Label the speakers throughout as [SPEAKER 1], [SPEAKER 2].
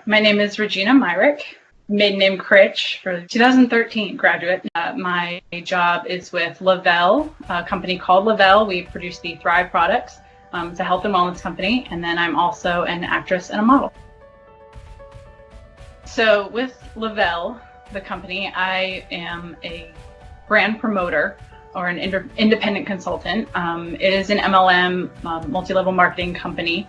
[SPEAKER 1] My name is Regina Myrick, maiden name Critch, for 2013 graduate. My job is with Lavelle, a company called Lavelle. We produce the Thrive products. It's a health and wellness company, and then I'm also an actress and a model. So with Lavelle, the company, I am a brand promoter or an independent consultant. It is an MLM, multi-level marketing company.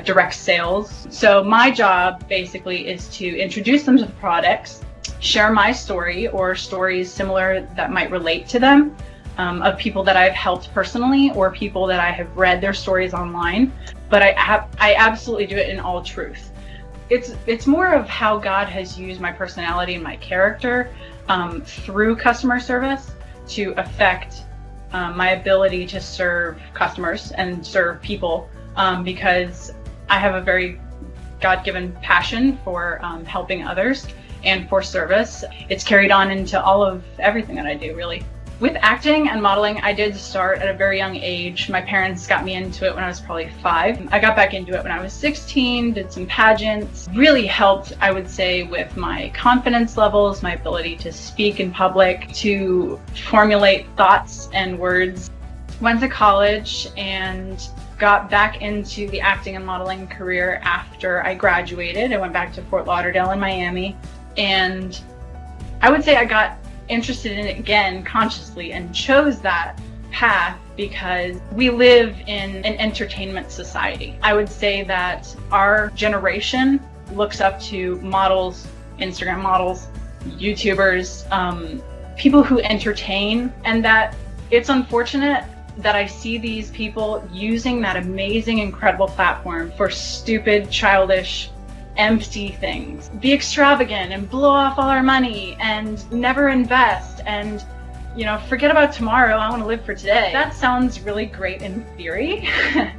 [SPEAKER 1] Direct sales. So my job basically is to introduce them to the products, share my story or stories similar that might relate to them, of people that I've helped personally or people that I have read their stories online. But I absolutely do it in all truth. It's more of how God has used my personality and my character through customer service to affect my ability to serve customers and serve people. Because I have a very God-given passion for helping others and for service. It's carried on into all of everything that I do, really. With acting and modeling, I did start at a very young age. My parents got me into it when I was probably 5. I got back into it when I was 16, did some pageants. Really helped, I would say, with my confidence levels, my ability to speak in public, to formulate thoughts and words. Went to college and got back into the acting and modeling career after I graduated. I went back to Fort Lauderdale in Miami, and I would say I got interested in it again consciously and chose that path because we live in an entertainment society. I would say that our generation looks up to models, Instagram models, YouTubers, people who entertain, and that it's unfortunate that I see these people using that amazing, incredible platform for stupid, childish, empty things. Be extravagant and blow off all our money and never invest and, forget about tomorrow. I want to live for today. That sounds really great in theory,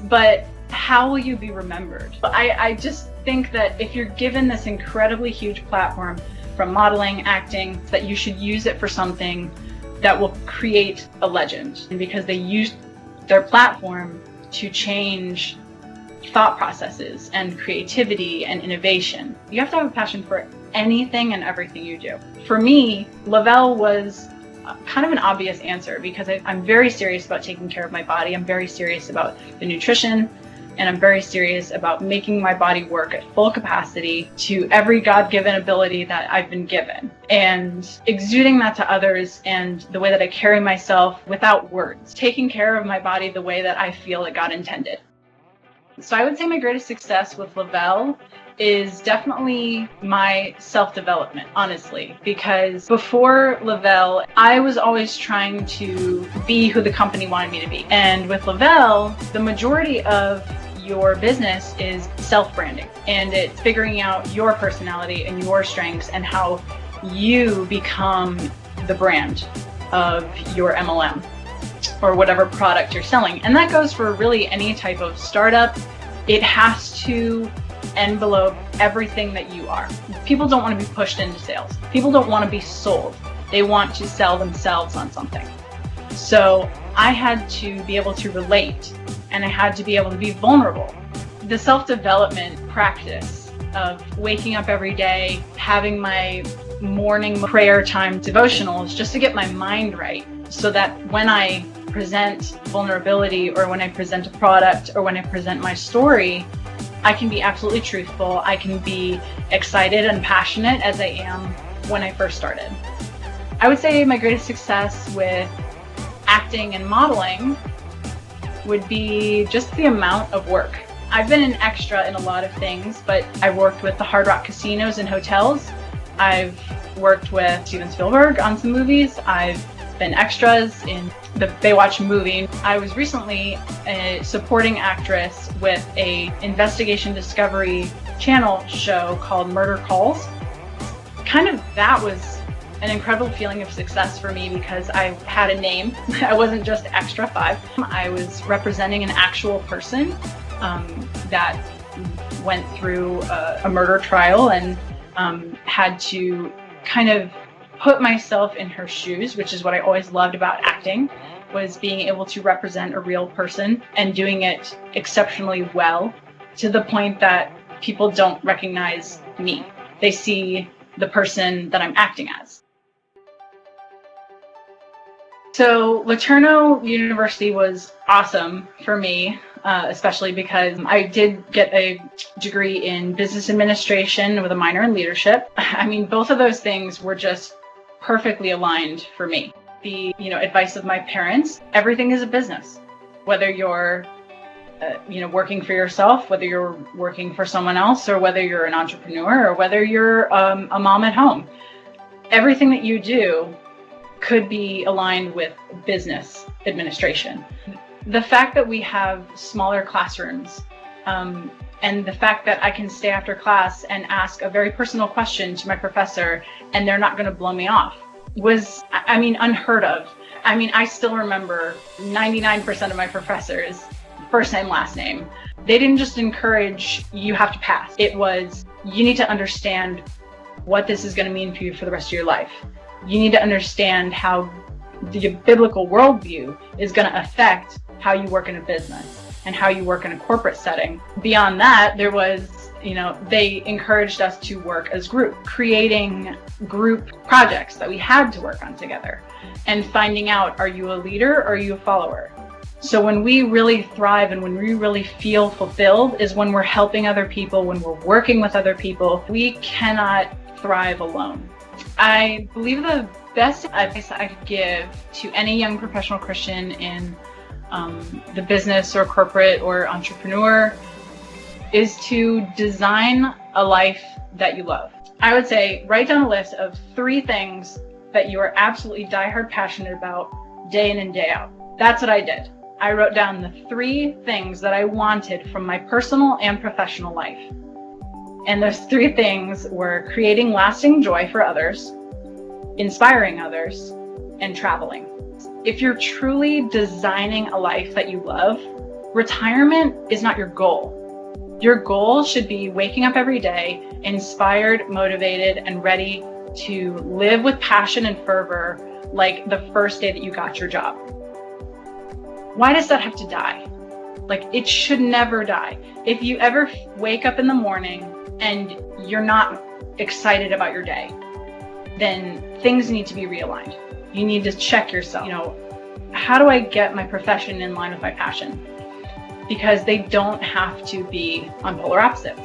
[SPEAKER 1] but how will you be remembered? I just think that if you're given this incredibly huge platform from modeling, acting, that you should use it for something that will create a legend, and because they use their platform to change thought processes and creativity and innovation. You have to have a passion for anything and everything you do. For me, Lavelle was kind of an obvious answer because I'm very serious about taking care of my body. I'm very serious about the nutrition, and I'm very serious about making my body work at full capacity to every God-given ability that I've been given, and exuding that to others and the way that I carry myself without words, taking care of my body the way that I feel that God intended. So I would say my greatest success with Lavelle is definitely my self-development, honestly, because before Lavelle, I was always trying to be who the company wanted me to be. And with Lavelle, the majority of your business is self-branding, and it's figuring out your personality and your strengths and how you become the brand of your MLM or whatever product you're selling. And that goes for really any type of startup. It has to envelope everything that you are. People don't want to be pushed into sales. People don't want to be sold. They want to sell themselves on something. So I had to be able to relate, and I had to be able to be vulnerable. The self-development practice of waking up every day, having my morning prayer time devotionals just to get my mind right, so that when I present vulnerability or when I present a product or when I present my story, I can be absolutely truthful. I can be excited and passionate as I am when I first started. I would say my greatest success with acting and modeling would be just the amount of work. I've been an extra in a lot of things, but I've worked with the Hard Rock casinos and hotels. I've worked with Steven Spielberg on some movies. I've been extras in the Baywatch movie. I was recently a supporting actress with a investigation discovery channel show called Murder Calls. That was an incredible feeling of success for me because I had a name. I wasn't just extra 5. I was representing an actual person that went through a murder trial and had to kind of put myself in her shoes, which is what I always loved about acting, was being able to represent a real person and doing it exceptionally well, to the point that people don't recognize me. They see the person that I'm acting as. So LeTourneau University was awesome for me, especially because I did get a degree in business administration with a minor in leadership. I mean, both of those things were just perfectly aligned for me. The advice of my parents: everything is a business. Whether you're working for yourself, whether you're working for someone else, or whether you're an entrepreneur, or whether you're a mom at home, everything that you do could be aligned with business administration. The fact that we have smaller classrooms, and the fact that I can stay after class and ask a very personal question to my professor and they're not going to blow me off was, unheard of. I still remember 99% of my professors, first name, last name. They didn't just encourage, you have to pass. It was, you need to understand what this is going to mean for you for the rest of your life. You need to understand how the biblical worldview is going to affect how you work in a business and how you work in a corporate setting. Beyond that, there was, they encouraged us to work as group, creating group projects that we had to work on together and finding out, are you a leader or are you a follower? So when we really thrive and when we really feel fulfilled is when we're helping other people, when we're working with other people. We cannot thrive alone. I believe the best advice I could give to any young professional Christian in the business or corporate or entrepreneur is to design a life that you love. I would say write down a list of 3 things that you are absolutely diehard passionate about day in and day out. That's what I did. I wrote down the 3 things that I wanted from my personal and professional life. And those 3 things were creating lasting joy for others, inspiring others, and traveling. If you're truly designing a life that you love, retirement is not your goal. Your goal should be waking up every day, inspired, motivated, and ready to live with passion and fervor like the first day that you got your job. Why does that have to die? It should never die. If you ever wake up in the morning and you're not excited about your day, then things need to be realigned. You need to check yourself. How do I get my profession in line with my passion? Because they don't have to be on polar opposites.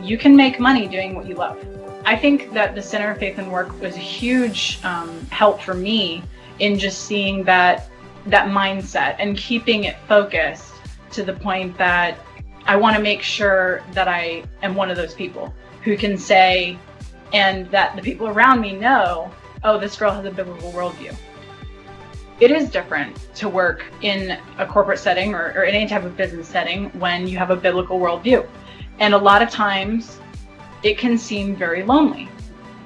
[SPEAKER 1] You can make money doing what you love. I think that the Center of Faith and Work was a huge help for me in just seeing that mindset and keeping it focused to the point that I want to make sure that I am one of those people who can say, and that the people around me know, oh, this girl has a biblical worldview. It is different to work in a corporate setting or in any type of business setting when you have a biblical worldview. And a lot of times it can seem very lonely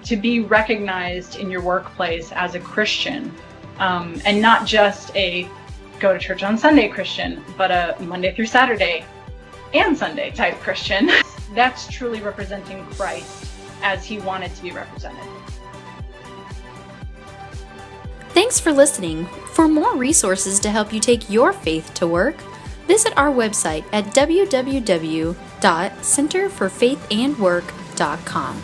[SPEAKER 1] to be recognized in your workplace as a Christian, and not just a go to church on Sunday Christian, but a Monday through Saturday and Sunday type Christian. That's truly representing Christ as he wanted to be represented.
[SPEAKER 2] Thanks for listening. For more resources to help you take your faith to work, visit our website at www.centerforfaithandwork.com.